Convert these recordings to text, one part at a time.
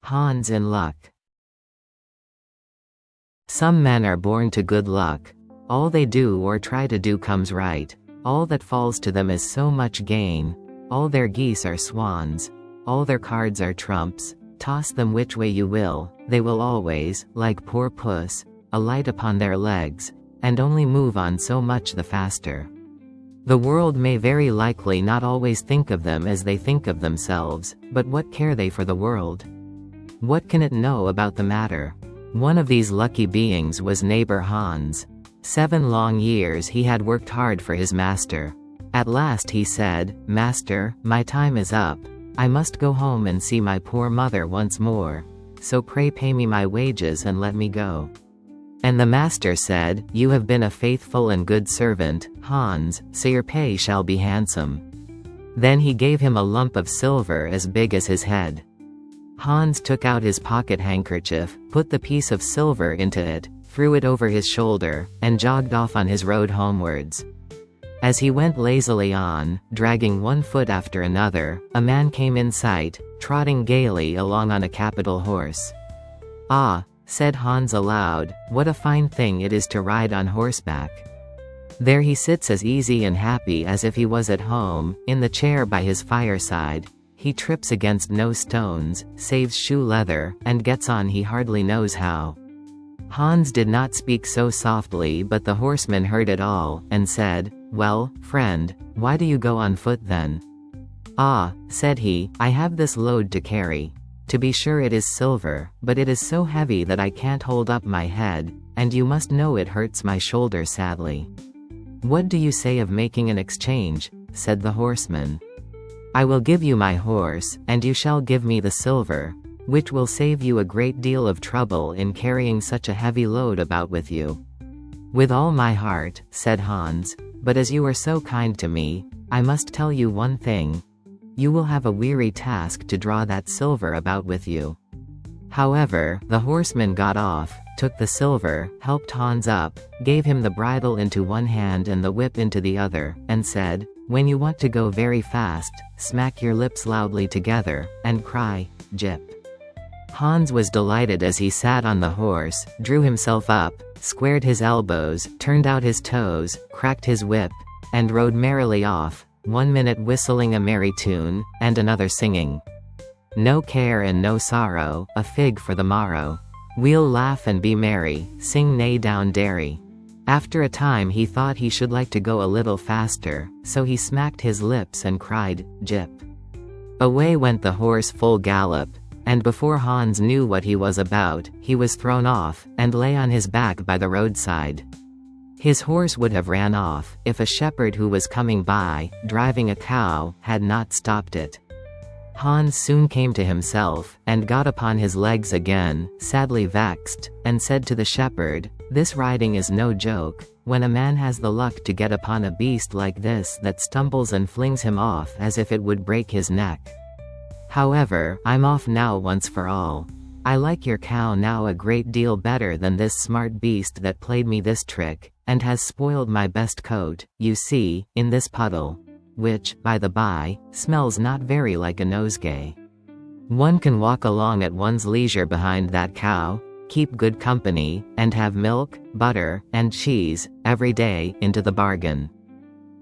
Hans in luck. Some men are born to good luck. All they do or try to do comes right. All that falls to them is so much gain. All their geese are swans. All their cards are trumps. Toss them which way you will, they will always, like poor puss, alight upon their legs, and only move on so much the faster. The world may very likely not always think of them as they think of themselves, but what care they for the world? What can it know about the matter? One of these lucky beings was neighbor Hans. 7 long years he had worked hard for his master. At last he said, "Master, my time is up. I must go home and see my poor mother once more. So pray pay me my wages and let me go." And the master said, "You have been a faithful and good servant, Hans, so your pay shall be handsome." Then he gave him a lump of silver as big as his head. Hans took out his pocket handkerchief, put the piece of silver into it, threw it over his shoulder, and jogged off on his road homewards. As he went lazily on, dragging one foot after another, a man came in sight, trotting gaily along on a capital horse. "Ah," said Hans aloud, "what a fine thing it is to ride on horseback. There he sits as easy and happy as if he was at home, in the chair by his fireside. He trips against no stones, saves shoe leather, and gets on he hardly knows how." Hans did not speak so softly, but the horseman heard it all, and said, "Well, friend, why do you go on foot then?" "Ah," said he, "I have this load to carry. To be sure it is silver, but it is so heavy that I can't hold up my head, and you must know it hurts my shoulder sadly." "What do you say of making an exchange?" said the horseman. "I will give you my horse, and you shall give me the silver, which will save you a great deal of trouble in carrying such a heavy load about with you." "With all my heart," said Hans, "but as you are so kind to me, I must tell you one thing. You will have a weary task to draw that silver about with you." However, the horseman got off, took the silver, helped Hans up, gave him the bridle into one hand and the whip into the other, and said, "When you want to go very fast, smack your lips loudly together, and cry, 'Jip.'" Hans was delighted as he sat on the horse, drew himself up, squared his elbows, turned out his toes, cracked his whip, and rode merrily off, 1 minute whistling a merry tune, and another singing, "No care and no sorrow, a fig for the morrow. We'll laugh and be merry, sing nay down dairy." After a time he thought he should like to go a little faster, so he smacked his lips and cried, "Jip." Away went the horse full gallop, and before Hans knew what he was about, he was thrown off, and lay on his back by the roadside. His horse would have ran off, if a shepherd who was coming by, driving a cow, had not stopped it. Hans soon came to himself, and got upon his legs again, sadly vexed, and said to the shepherd, "This riding is no joke, when a man has the luck to get upon a beast like this that stumbles and flings him off as if it would break his neck. However, I'm off now once for all. I like your cow now a great deal better than this smart beast that played me this trick, and has spoiled my best coat, you see, in this puddle, which, by the by, smells not very like a nosegay. One can walk along at one's leisure behind that cow, keep good company, and have milk, butter, and cheese, every day, into the bargain.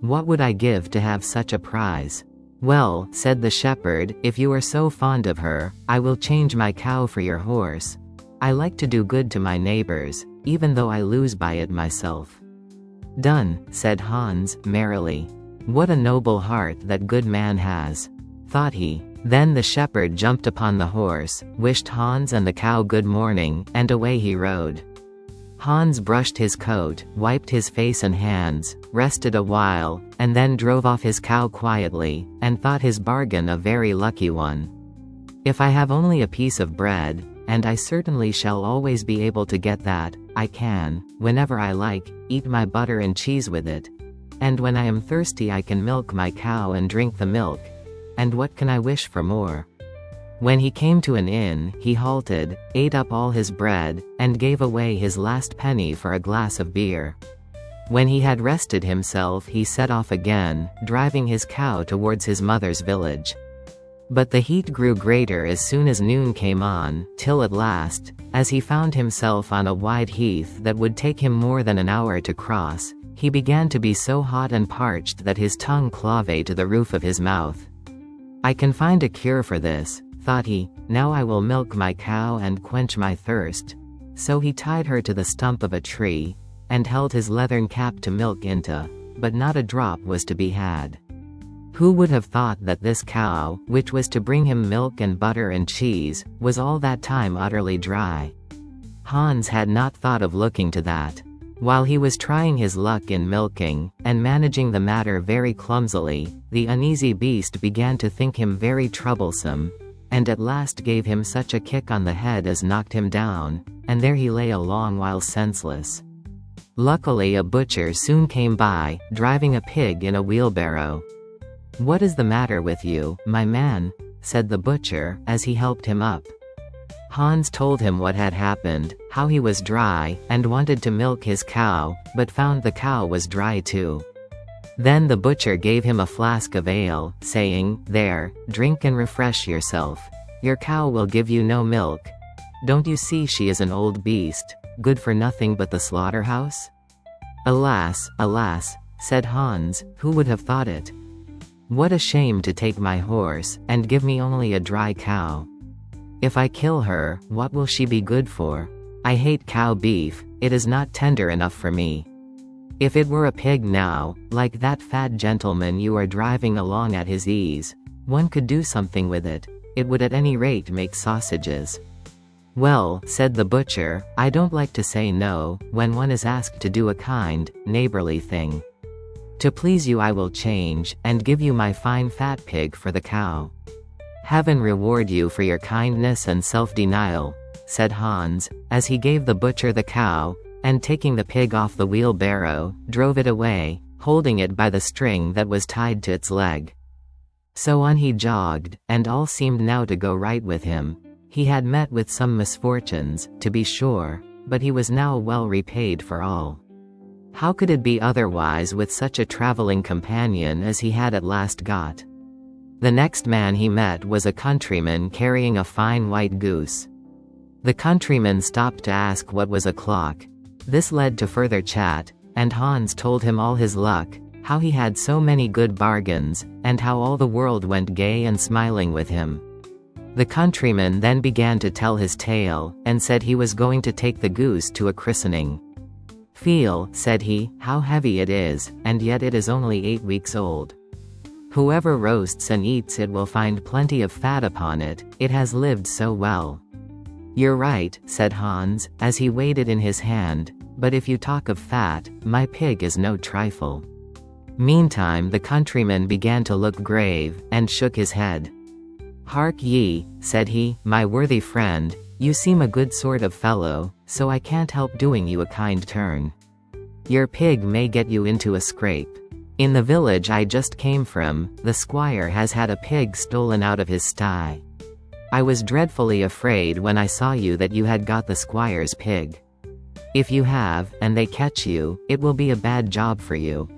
What would I give to have such a prize?" "Well," said the shepherd, "if you are so fond of her, I will change my cow for your horse. I like to do good to my neighbors, even though I lose by it myself." "Done," said Hans, merrily. "What a noble heart that good man has," thought he. Then the shepherd jumped upon the horse, wished Hans and the cow good morning, and away he rode. Hans brushed his coat, wiped his face and hands, rested a while, and then drove off his cow quietly, and thought his bargain a very lucky one. "If I have only a piece of bread, and I certainly shall always be able to get that, I can, whenever I like, eat my butter and cheese with it. And when I am thirsty I can milk my cow and drink the milk. And what can I wish for more?" When he came to an inn, he halted, ate up all his bread, and gave away his last penny for a glass of beer. When he had rested himself he set off again, driving his cow towards his mother's village. But the heat grew greater as soon as noon came on, till at last, as he found himself on a wide heath that would take him more than an hour to cross, he began to be so hot and parched that his tongue clave to the roof of his mouth. "I can find a cure for this," thought he. "Now I will milk my cow and quench my thirst." So he tied her to the stump of a tree, and held his leathern cap to milk into, but not a drop was to be had. Who would have thought that this cow, which was to bring him milk and butter and cheese, was all that time utterly dry? Hans had not thought of looking to that. While he was trying his luck in milking, and managing the matter very clumsily, the uneasy beast began to think him very troublesome, and at last gave him such a kick on the head as knocked him down, and there he lay a long while senseless. Luckily a butcher soon came by, driving a pig in a wheelbarrow. "What is the matter with you, my man?" said the butcher, as he helped him up. Hans told him what had happened, how he was dry, and wanted to milk his cow, but found the cow was dry too. Then the butcher gave him a flask of ale, saying, "There, drink and refresh yourself. Your cow will give you no milk. Don't you see she is an old beast, good for nothing but the slaughterhouse?" "Alas, alas," said Hans, "who would have thought it? What a shame to take my horse, and give me only a dry cow. If I kill her, what will she be good for? I hate cow beef, it is not tender enough for me. If it were a pig now, like that fat gentleman you are driving along at his ease, one could do something with it, it would at any rate make sausages." "Well," said the butcher, "I don't like to say no, when one is asked to do a kind, neighborly thing. To please you I will change, and give you my fine fat pig for the cow." "Heaven reward you for your kindness and self-denial," said Hans, as he gave the butcher the cow, and taking the pig off the wheelbarrow, drove it away, holding it by the string that was tied to its leg. So on he jogged, and all seemed now to go right with him. He had met with some misfortunes, to be sure, but he was now well repaid for all. How could it be otherwise with such a traveling companion as he had at last got? The next man he met was a countryman carrying a fine white goose. The countryman stopped to ask what was o'clock. This led to further chat, and Hans told him all his luck, how he had so many good bargains, and how all the world went gay and smiling with him. The countryman then began to tell his tale, and said he was going to take the goose to a christening. "Feel," said he, "how heavy it is, and yet it is only 8 weeks old. Whoever roasts and eats it will find plenty of fat upon it, it has lived so well." "You're right," said Hans, as he weighed it in his hand, "but if you talk of fat, my pig is no trifle." Meantime the countryman began to look grave, and shook his head. "Hark ye," said he, "my worthy friend, you seem a good sort of fellow, so I can't help doing you a kind turn. Your pig may get you into a scrape. In the village I just came from, the squire has had a pig stolen out of his sty. I was dreadfully afraid when I saw you that you had got the squire's pig. If you have, and they catch you, it will be a bad job for you.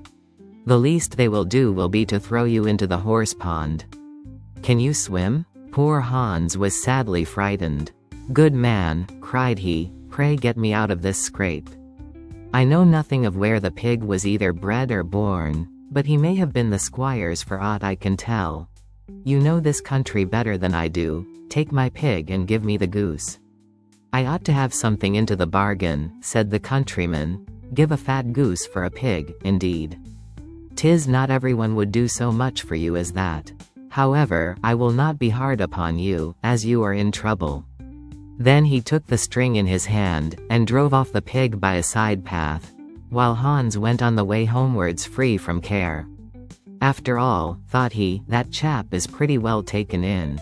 The least they will do will be to throw you into the horse pond. Can you swim?" Poor Hans was sadly frightened. "Good man," cried he, "pray get me out of this scrape. I know nothing of where the pig was either bred or born, but he may have been the squire's for aught I can tell. You know this country better than I do, take my pig and give me the goose." "I ought to have something into the bargain," said the countryman. "Give a fat goose for a pig, indeed. 'Tis not everyone would do so much for you as that. However, I will not be hard upon you, as you are in trouble." Then he took the string in his hand, and drove off the pig by a side path, while Hans went on the way homewards free from care. "After all," thought he, "that chap is pretty well taken in.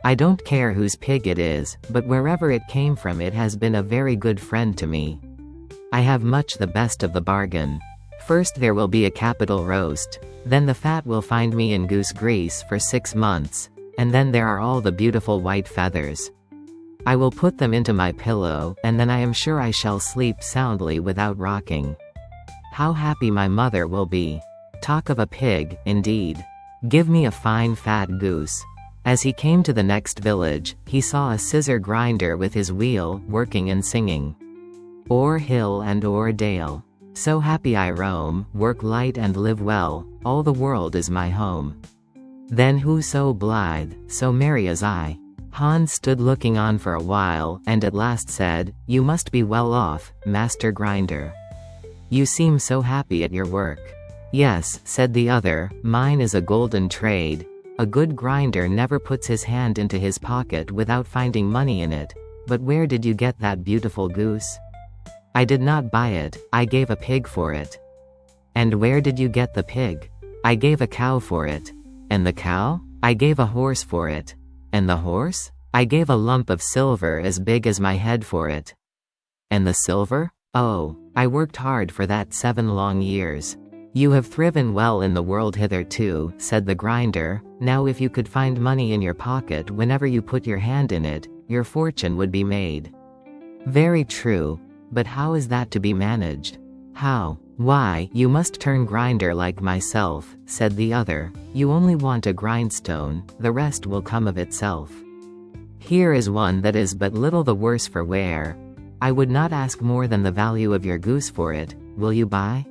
I don't care whose pig it is, but wherever it came from it has been a very good friend to me. I have much the best of the bargain. First there will be a capital roast, then the fat will find me in goose grease for 6 months, and then there are all the beautiful white feathers. I will put them into my pillow, and then I am sure I shall sleep soundly without rocking. How happy my mother will be. Talk of a pig, indeed. Give me a fine fat goose. As he came to the next village, he saw a scissor grinder with his wheel, working and singing. O'er hill and o'er dale, so happy I roam, work light and live well, all the world is my home. Then who so blithe, so merry as I? Hans stood looking on for a while, and at last said, "You must be well off, Master Grinder. You seem so happy at your work." "Yes," said the other, "mine is a golden trade. A good grinder never puts his hand into his pocket without finding money in it. But where did you get that beautiful goose?" "I did not buy it, I gave a pig for it." "And where did you get the pig?" "I gave a cow for it." "And the cow?" "I gave a horse for it." "And the horse?" "I gave a lump of silver as big as my head for it." "And the silver?" "Oh, I worked hard for that 7 long years." "You have thriven well in the world hitherto," said the grinder. "Now if you could find money in your pocket whenever you put your hand in it, your fortune would be made." "Very true. But how is that to be managed?" "How? Why, you must turn grinder like myself," said the other. "You only want a grindstone, the rest will come of itself. Here is one that is but little the worse for wear. I would not ask more than the value of your goose for it. Will you buy?"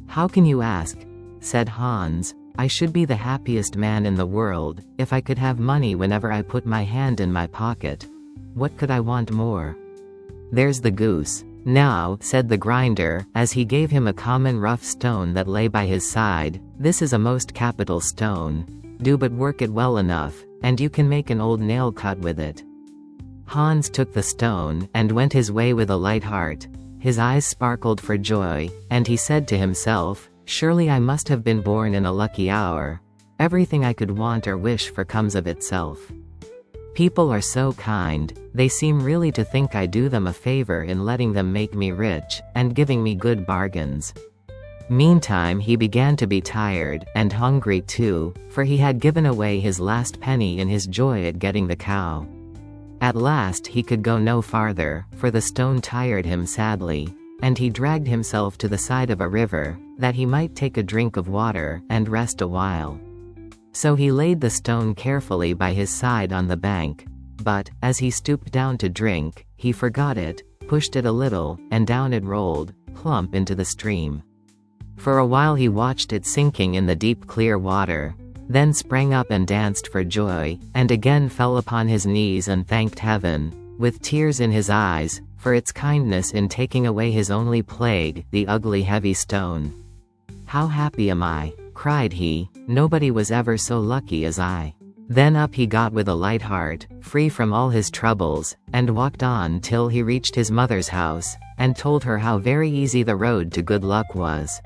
"How can you ask?" said Hans. "I should be the happiest man in the world, if I could have money whenever I put my hand in my pocket. What could I want more? There's the goose. Now," said the grinder, as he gave him a common rough stone that lay by his side, "this is a most capital stone. Do but work it well enough, and you can make an old nail cut with it." Hans took the stone, and went his way with a light heart. His eyes sparkled for joy, and he said to himself, "Surely I must have been born in a lucky hour. Everything I could want or wish for comes of itself. People are so kind, they seem really to think I do them a favor in letting them make me rich, and giving me good bargains." Meantime he began to be tired, and hungry too, for he had given away his last penny in his joy at getting the cow. At last he could go no farther, for the stone tired him sadly, and he dragged himself to the side of a river, that he might take a drink of water, and rest a while. So he laid the stone carefully by his side on the bank, but, as he stooped down to drink, he forgot it, pushed it a little, and down it rolled, plump into the stream. For a while he watched it sinking in the deep clear water, then sprang up and danced for joy, and again fell upon his knees and thanked heaven, with tears in his eyes, for its kindness in taking away his only plague, the ugly heavy stone. "How happy am I!" cried he. "Nobody was ever so lucky as I." Then up he got with a light heart, free from all his troubles, and walked on till he reached his mother's house, and told her how very easy the road to good luck was.